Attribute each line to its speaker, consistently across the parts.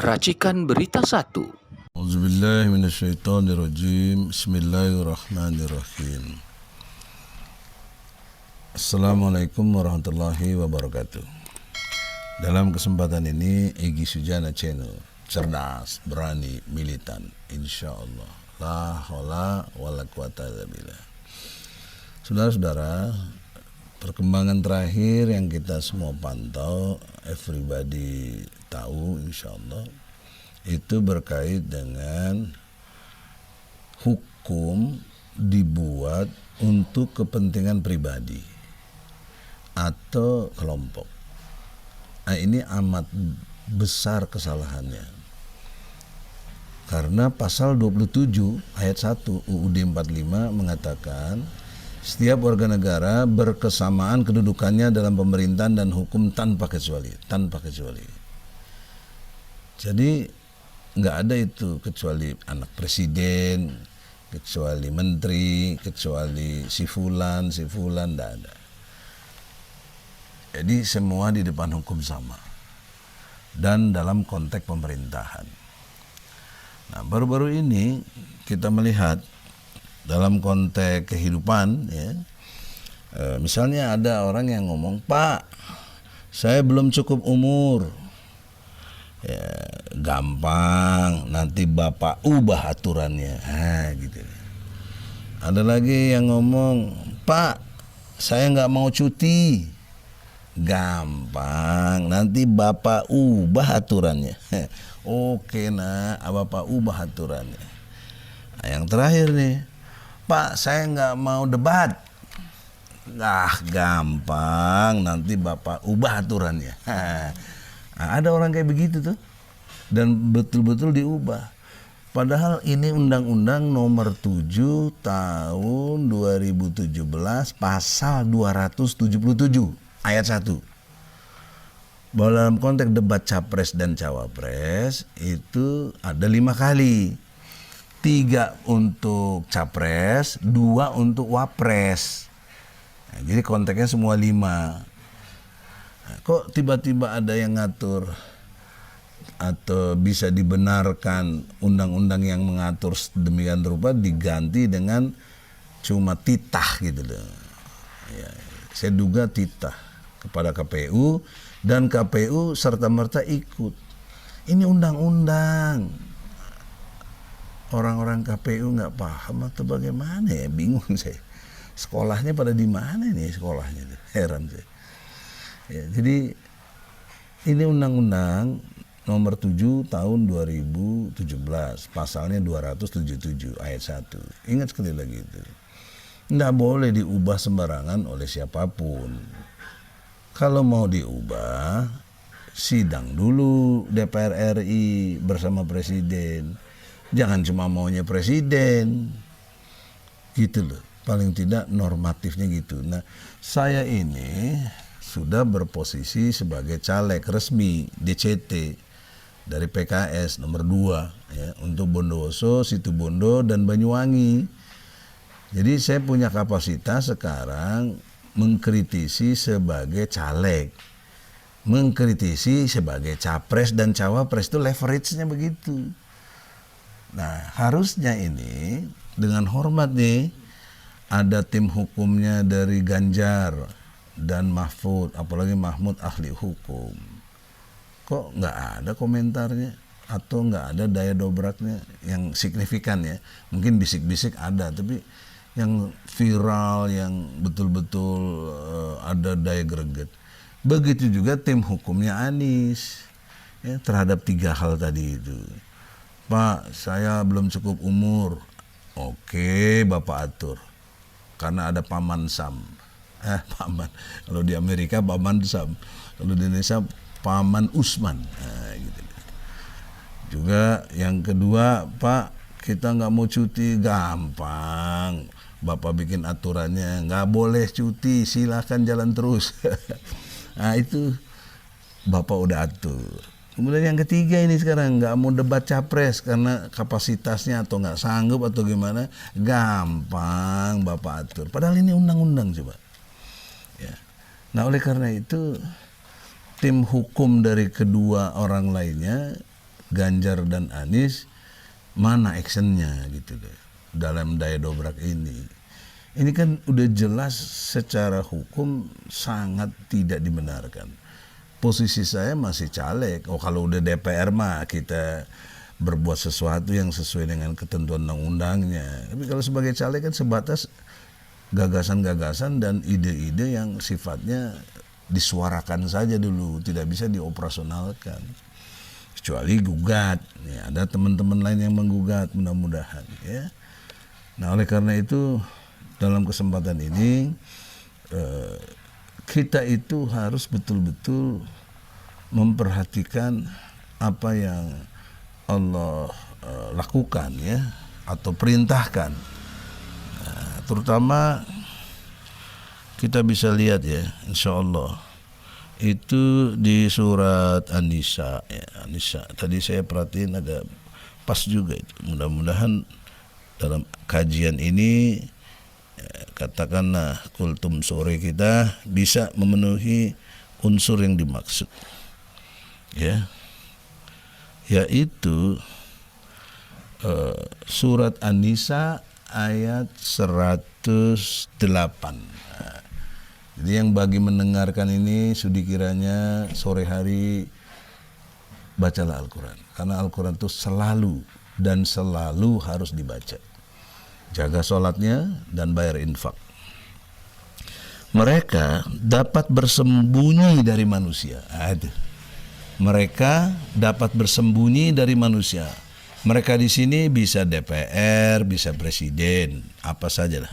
Speaker 1: Racikan Berita 1.
Speaker 2: Auzubillahi minasyaitonirrajim. Bismillahirrahmanirrahim. Assalamualaikum warahmatullahi wabarakatuh. Dalam kesempatan ini Egy Sujana Channel, cerdas, berani, militan, insyaallah. La haula wala quwata illa billah. Saudara-saudara, perkembangan terakhir yang kita semua pantau, everybody tahu insyaallah, itu berkait dengan hukum dibuat untuk kepentingan pribadi atau kelompok. Nah, ini amat besar kesalahannya. Karena pasal 27 ayat 1 UUD 45 mengatakan setiap warga negara berkesamaan kedudukannya dalam pemerintahan dan hukum tanpa kecuali. Jadi nggak ada itu kecuali anak presiden, kecuali menteri, kecuali si fulan, nggak ada. Jadi semua di depan hukum sama dan dalam konteks pemerintahan. Nah, baru-baru ini kita melihat dalam konteks kehidupan, ya, misalnya ada orang yang ngomong, Pak, saya belum cukup umur. Ya, gampang, nanti Bapak ubah aturannya. Gitu. Ada lagi yang ngomong, Pak, saya nggak mau cuti. Gampang, nanti Bapak ubah aturannya. Oke, nah, Bapak ubah aturannya. Nah, yang terakhir nih, Pak, saya nggak mau debat. Gampang, nanti Bapak ubah aturannya. Nah, ada orang kayak begitu tuh, dan betul-betul diubah. Padahal ini Undang-Undang Nomor 7 Tahun 2017 Pasal 277 Ayat 1. Bahwa dalam konteks debat Capres dan Cawapres itu ada 5 kali. 3 untuk Capres, 2 untuk Wapres. Nah, jadi konteksnya semua 5. Kok tiba-tiba ada yang ngatur atau bisa dibenarkan undang-undang yang mengatur sedemikian rupa diganti dengan cuma titah gitu loh. Ya, saya duga titah kepada KPU dan KPU serta-merta ikut. Ini undang-undang. Orang-orang KPU nggak paham atau bagaimana ya, bingung saya. Sekolahnya pada di mana nih sekolahnya? Heran saya. Ya, jadi ini Undang-Undang Nomor 7 Tahun 2017 Pasalnya 277 Ayat 1. Ingat sekali lagi itu, nggak boleh diubah sembarangan oleh siapapun. Kalau mau diubah, sidang dulu DPR RI bersama Presiden. Jangan cuma maunya Presiden gitu loh. Paling tidak normatifnya gitu. Nah, saya ini sudah berposisi sebagai caleg resmi DCT dari PKS nomor 2 ya, untuk Bondowoso, Situbondo, dan Banyuwangi. Jadi saya punya kapasitas sekarang mengkritisi sebagai caleg, mengkritisi sebagai capres dan cawapres, itu leverage-nya begitu. Nah, harusnya ini dengan hormat nih, ada tim hukumnya dari Ganjar dan Mahfud, apalagi Mahmud ahli hukum. Kok nggak ada komentarnya atau nggak ada daya dobraknya yang signifikan ya? Mungkin bisik-bisik ada, tapi yang viral, yang betul-betul ada daya greget. Begitu juga tim hukumnya Anies ya, terhadap 3 hal tadi itu. Pak, saya belum cukup umur. Oke, Bapak atur. Karena ada Paman Sam. Paman. Kalau di Amerika Paman Sam. Kalau di Indonesia Paman Usman. Nah, gitu. Juga yang kedua, Pak, kita nggak mau cuti. Gampang. Bapak bikin aturannya. Nggak boleh cuti. Silahkan jalan terus. Nah, itu Bapak udah atur. Kemudian yang ketiga ini sekarang nggak mau debat capres karena kapasitasnya atau nggak sanggup atau gimana, gampang Bapak atur. Padahal ini undang-undang coba. Ya. Nah, oleh karena itu tim hukum dari kedua orang lainnya Ganjar dan Anies, mana actionnya gitu deh dalam daya dobrak ini. Ini kan udah jelas secara hukum sangat tidak dibenarkan. Posisi saya masih caleg. Oh, kalau udah DPR mah kita berbuat sesuatu yang sesuai dengan ketentuan undang-undangnya. Tapi kalau sebagai caleg kan sebatas gagasan-gagasan dan ide-ide yang sifatnya disuarakan saja dulu, tidak bisa dioperasionalkan. Kecuali gugat. Ya, ada teman-teman lain yang menggugat, mudah-mudahan ya. Nah, oleh karena itu dalam kesempatan ini kita itu harus betul-betul memperhatikan apa yang Allah lakukan ya, atau perintahkan. Terutama kita bisa lihat ya, insya Allah itu di surat An-Nisa ya, An-Nisa. Tadi saya perhatiin agak pas juga itu. Mudah-mudahan dalam kajian ini katakanlah kultum sore kita bisa memenuhi unsur yang dimaksud ya, yaitu surat An-Nisa ayat 108. Jadi yang bagi mendengarkan ini sudi kiranya sore hari bacalah Al-Quran, karena Al-Quran itu selalu dan selalu harus dibaca. Jaga sholatnya dan bayar infak. Mereka dapat bersembunyi dari manusia. Mereka dapat bersembunyi dari manusia. Mereka di sini bisa DPR, bisa presiden, apa sajalah.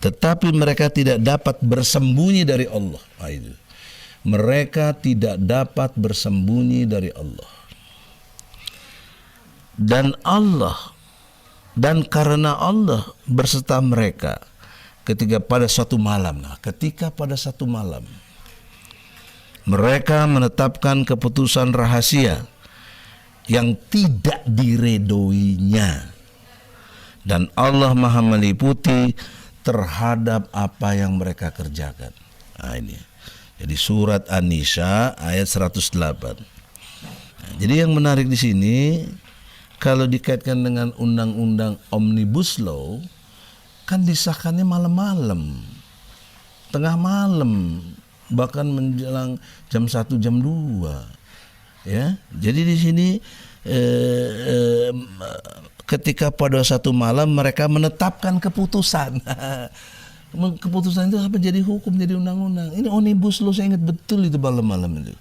Speaker 2: Tetapi mereka tidak dapat bersembunyi dari Allah. Mereka tidak dapat bersembunyi dari Allah. Dan karena Allah berserta mereka ketika pada suatu malam. Ketika pada satu malam mereka menetapkan keputusan rahasia yang tidak diredoinya, dan Allah Maha meliputi terhadap apa yang mereka kerjakan. Ini. Jadi surat An-Nisa ayat 108. Jadi yang menarik di sini, kalau dikaitkan dengan undang-undang Omnibus Law, kan disahkannya malam-malam, tengah malam, bahkan menjelang jam 1, jam 2. Ya, jadi di sini ketika pada satu malam mereka menetapkan keputusan. Keputusan itu apa, jadi hukum, jadi undang-undang. Ini Omnibus Law, saya ingat betul itu malam-malam itu.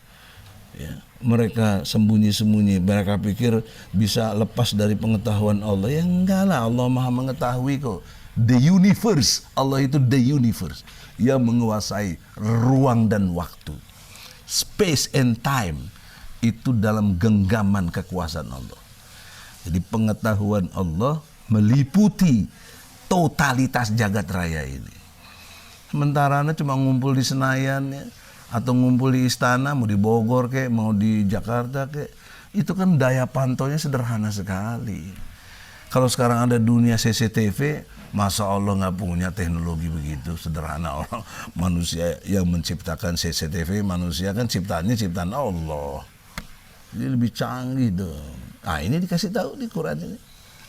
Speaker 2: Ya, mereka sembunyi-sembunyi, mereka pikir bisa lepas dari pengetahuan Allah. Ya enggak lah, Allah Maha mengetahui kok. The universe, Allah itu the universe, yang menguasai ruang dan waktu, space and time, itu dalam genggaman kekuasaan Allah. Jadi pengetahuan Allah meliputi totalitas jagat raya ini. Sementara cuma ngumpul di Senayan ya, atau ngumpul di istana, mau di Bogor kek, mau di Jakarta kek, itu kan daya pantaunya sederhana sekali. Kalau sekarang ada dunia CCTV, masa Allah nggak punya teknologi begitu sederhana? Orang manusia yang menciptakan CCTV, manusia kan ciptaannya ciptaan Allah, jadi lebih canggih dong. Ini dikasih tahu di Quran ini,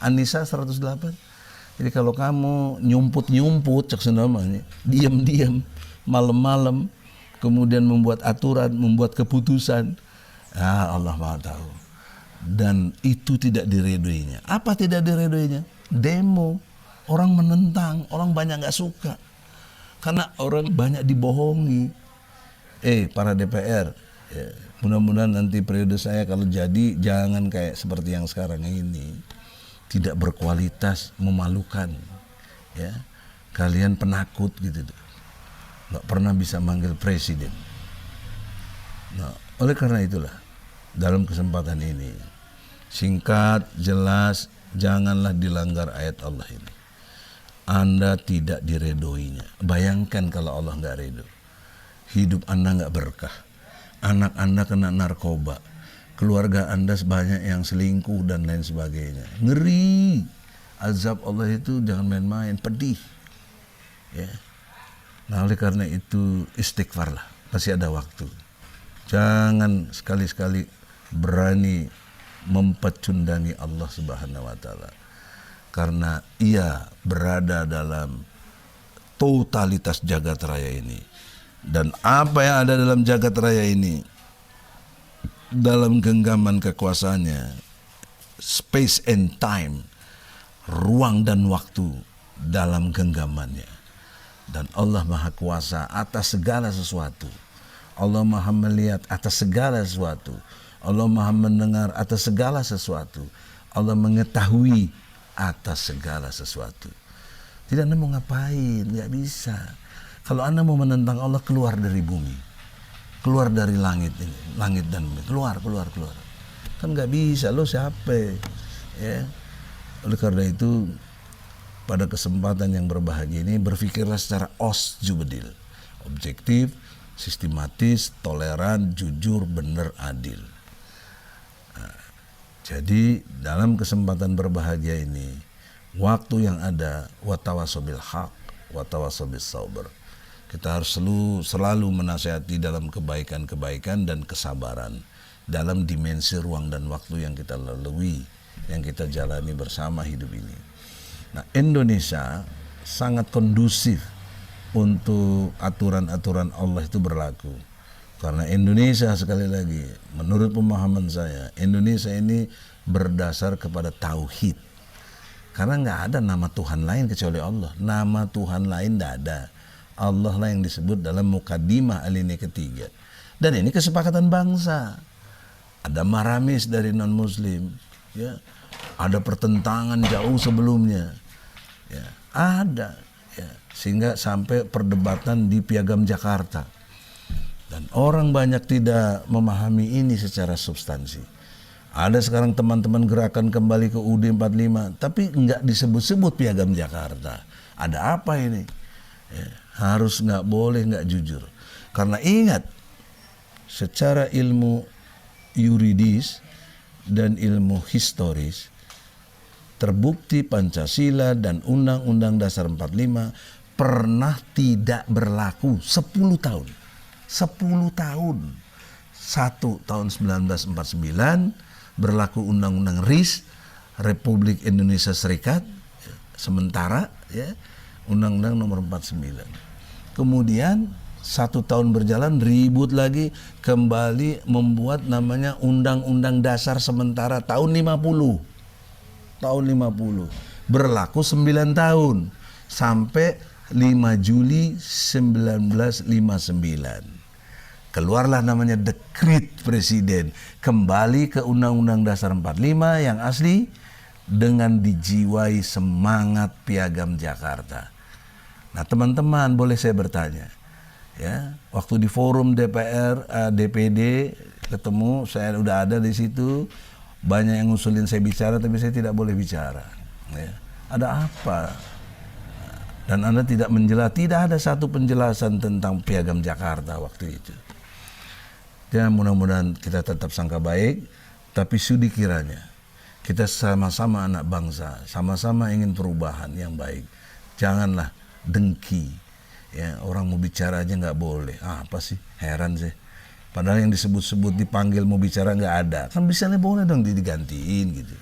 Speaker 2: An-Nisa 108. Jadi kalau kamu nyumput-nyumput, cek namanya, diam-diam, malam-malam, kemudian membuat aturan, membuat keputusan, Allah Maha tahu. Dan itu tidak diredoinya. Apa tidak diredoinya? Demo, orang menentang, orang banyak nggak suka, karena orang banyak dibohongi. Para DPR, ya, mudah-mudahan nanti periode saya kalau jadi jangan kayak seperti yang sekarang ini, tidak berkualitas, memalukan, ya. Kalian penakut gitu, nggak pernah bisa manggil presiden. Nah, oleh karena itulah dalam kesempatan ini, singkat, jelas, janganlah dilanggar ayat Allah ini. Anda tidak diredoinya. Bayangkan kalau Allah nggak redo, hidup Anda nggak berkah, anak Anda kena narkoba, keluarga Anda sebanyak yang selingkuh dan lain sebagainya. Ngeri. Azab Allah itu jangan main-main, pedih. Ya. Nah, oleh karena itu istighfarlah, masih ada waktu. Jangan sekali-sekali berani mempecundangi Allah Subhanahu wa taala. Karena ia berada dalam totalitas jagat raya ini. Dan apa yang ada dalam jagat raya ini, dalam genggaman kekuasaannya, space and time, ruang dan waktu dalam genggamannya. Dan Allah Maha Kuasa atas segala sesuatu. Allah Maha melihat atas segala sesuatu. Allah Maha mendengar atas segala sesuatu. Allah mengetahui atas segala sesuatu. Tidak, Anda mau ngapain? Nggak bisa. Kalau Anda mau menentang Allah, keluar dari bumi. Keluar dari langit ini. Langit dan bumi. Keluar. Kan nggak bisa. Lo siapa? Ya. Oleh karena itu, pada kesempatan yang berbahagia ini, berpikirlah secara osjubedil. Objektif, sistematis, toleran, jujur, benar, adil. Jadi dalam kesempatan berbahagia ini, waktu yang ada, watawasobil haq, watawasobis sauber. Kita harus selalu menasihati dalam kebaikan-kebaikan dan kesabaran dalam dimensi ruang dan waktu yang kita lalui, yang kita jalani bersama hidup ini. Nah, Indonesia sangat kondusif untuk aturan-aturan Allah itu berlaku. Karena Indonesia, sekali lagi, menurut pemahaman saya, Indonesia ini berdasar kepada tauhid. Karena nggak ada nama Tuhan lain kecuali Allah. Nama Tuhan lain nggak ada. Allah lah yang disebut dalam Muqaddimah alinea ketiga. Dan ini kesepakatan bangsa. Ada maramis dari non-muslim, ya. Ada pertentangan jauh sebelumnya, ya. Ada, ya. Sehingga sampai perdebatan di Piagam Jakarta. Dan orang banyak tidak memahami ini secara substansi. Ada sekarang teman-teman gerakan kembali ke UUD 45, tapi enggak disebut-sebut Piagam Jakarta. Ada apa ini? Ya, harus enggak boleh enggak jujur. Karena ingat, secara ilmu yuridis dan ilmu historis, terbukti Pancasila dan Undang-Undang Dasar 45 pernah tidak berlaku 10 tahun. 10 tahun. 1 tahun 1949 berlaku Undang-Undang RIS, Republik Indonesia Serikat, sementara, ya, Undang-Undang nomor 49. Kemudian 1 tahun berjalan, ribut lagi, kembali membuat namanya Undang-Undang Dasar sementara tahun 50. Tahun 50. Berlaku 9 tahun sampai 5 Juli 1959. Keluarlah namanya Dekret Presiden, kembali ke Undang-Undang Dasar 45 yang asli dengan dijiwai semangat Piagam Jakarta. Nah, teman-teman, boleh saya bertanya, ya, waktu di forum DPR, DPD ketemu, saya udah ada di situ, banyak yang ngusulin saya bicara, tapi saya tidak boleh bicara. Ya. Ada apa? Dan Anda tidak tidak ada satu penjelasan tentang Piagam Jakarta waktu itu. Ya, mudah-mudahan kita tetap sangka baik, tapi sudi kiranya kita sama-sama anak bangsa, sama-sama ingin perubahan yang baik. Janganlah dengki. Ya, orang mau bicara aja nggak boleh. Apa sih? Heran sih. Padahal yang disebut-sebut dipanggil mau bicara nggak ada. Kan misalnya boleh dong digantiin gitu.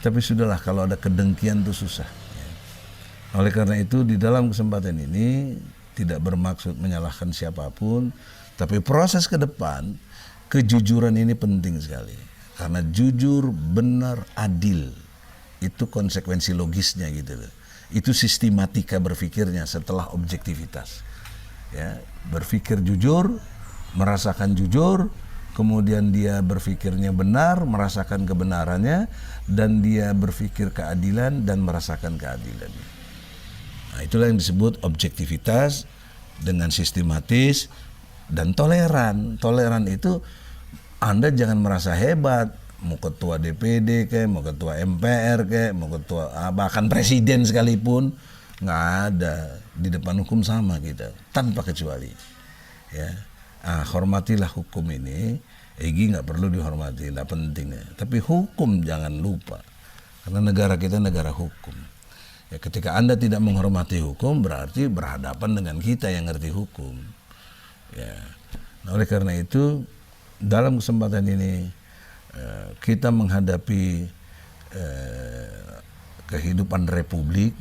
Speaker 2: Tapi sudahlah, kalau ada kedengkian tuh susah. Ya. Oleh karena itu, di dalam kesempatan ini tidak bermaksud menyalahkan siapapun, tapi proses ke depan, kejujuran ini penting sekali. Karena jujur, benar, adil, itu konsekuensi logisnya gitu loh. Itu sistematika berpikirnya setelah objektivitas. Ya, berpikir jujur, merasakan jujur, kemudian dia berpikirnya benar, merasakan kebenarannya, dan dia berpikir keadilan dan merasakan keadilannya. Nah, itulah yang disebut objektivitas dengan sistematis dan toleran. Toleran itu Anda jangan merasa hebat, mau ketua DPD kayak, mau ketua MPR kayak, mau ketua bahkan presiden sekalipun, nggak ada, di depan hukum sama kita tanpa kecuali. Ya, hormatilah hukum ini. Egi nggak perlu dihormati, nggak penting ya. Tapi hukum jangan lupa, karena negara kita negara hukum. Ya, ketika Anda tidak menghormati hukum, berarti berhadapan dengan kita yang ngerti hukum. Ya, nah, oleh karena itu dalam kesempatan ini kita menghadapi kehidupan republik,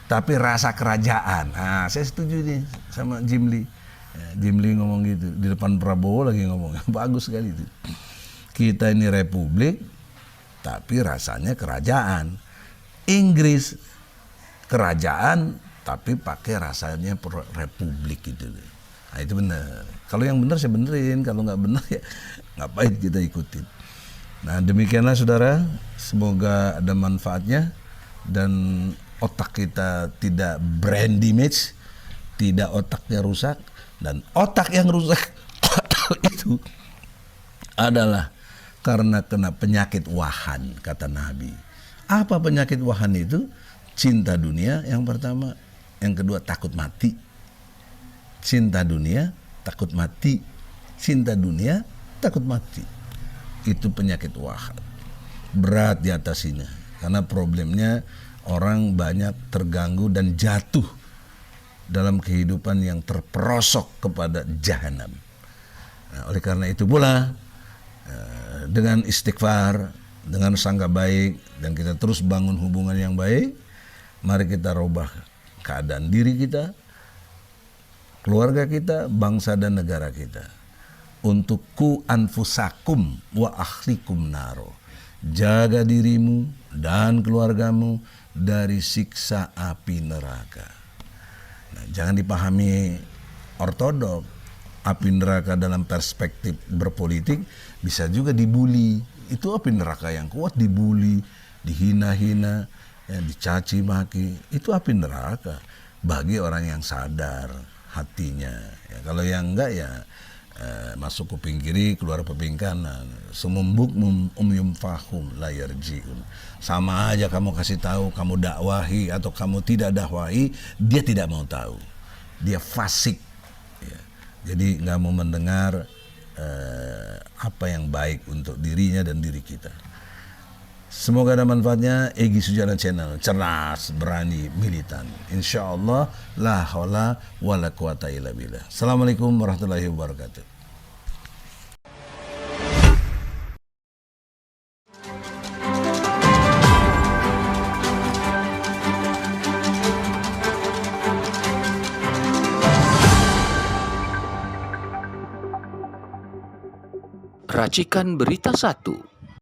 Speaker 2: tapi rasa kerajaan. Nah, saya setuju nih sama Jim Lee. Jim Lee ngomong gitu di depan Prabowo lagi ngomong, bagus sekali itu. Kita ini republik, tapi rasanya kerajaan. Inggris kerajaan, tapi pakai rasanya republik gitu. Nah, itu benar. Kalau yang benar saya benerin, kalau nggak benar ya ngapain kita ikutin. Nah, demikianlah saudara, semoga ada manfaatnya dan otak kita tidak brain damage, tidak otaknya rusak, dan otak yang rusak itu adalah karena kena penyakit wahan, kata Nabi. Apa penyakit wahan itu? Cinta dunia yang pertama, yang kedua takut mati. Cinta dunia, takut mati. Cinta dunia, takut mati. Itu penyakit wahan. Berat di atasinya, karena problemnya orang banyak terganggu dan jatuh dalam kehidupan yang terperosok kepada jahanam. Nah, oleh karena itu pula dengan istighfar, dengan sangka baik, dan kita terus bangun hubungan yang baik, mari kita rubah keadaan diri kita, keluarga kita, bangsa dan negara kita. Untuk ku anfusakum wa ahlikum naro. Jaga dirimu dan keluargamu dari siksa api neraka. Nah, jangan dipahami ortodok. Api neraka dalam perspektif berpolitik bisa juga dibully. Itu api neraka yang kuat, dibully, dihina-hina, ya, dicaci maki. Itu api neraka bagi orang yang sadar hatinya. Ya, kalau yang enggak ya masuk kuping kiri, keluar kuping kanan. Sumum bukmum umyum fahum la yarjiun. Sama aja kamu kasih tahu, kamu dakwahi atau kamu tidak dakwahi, dia tidak mau tahu. Dia fasik. Ya. Jadi nggak mau mendengar apa yang baik untuk dirinya dan diri kita. Semoga ada manfaatnya. Egy Sujana Channel, cerdas, berani, militan. Insya Allah, la haula wa la quwata illa billah. Assalamualaikum warahmatullahi wabarakatuh.
Speaker 1: Racikan Berita 1.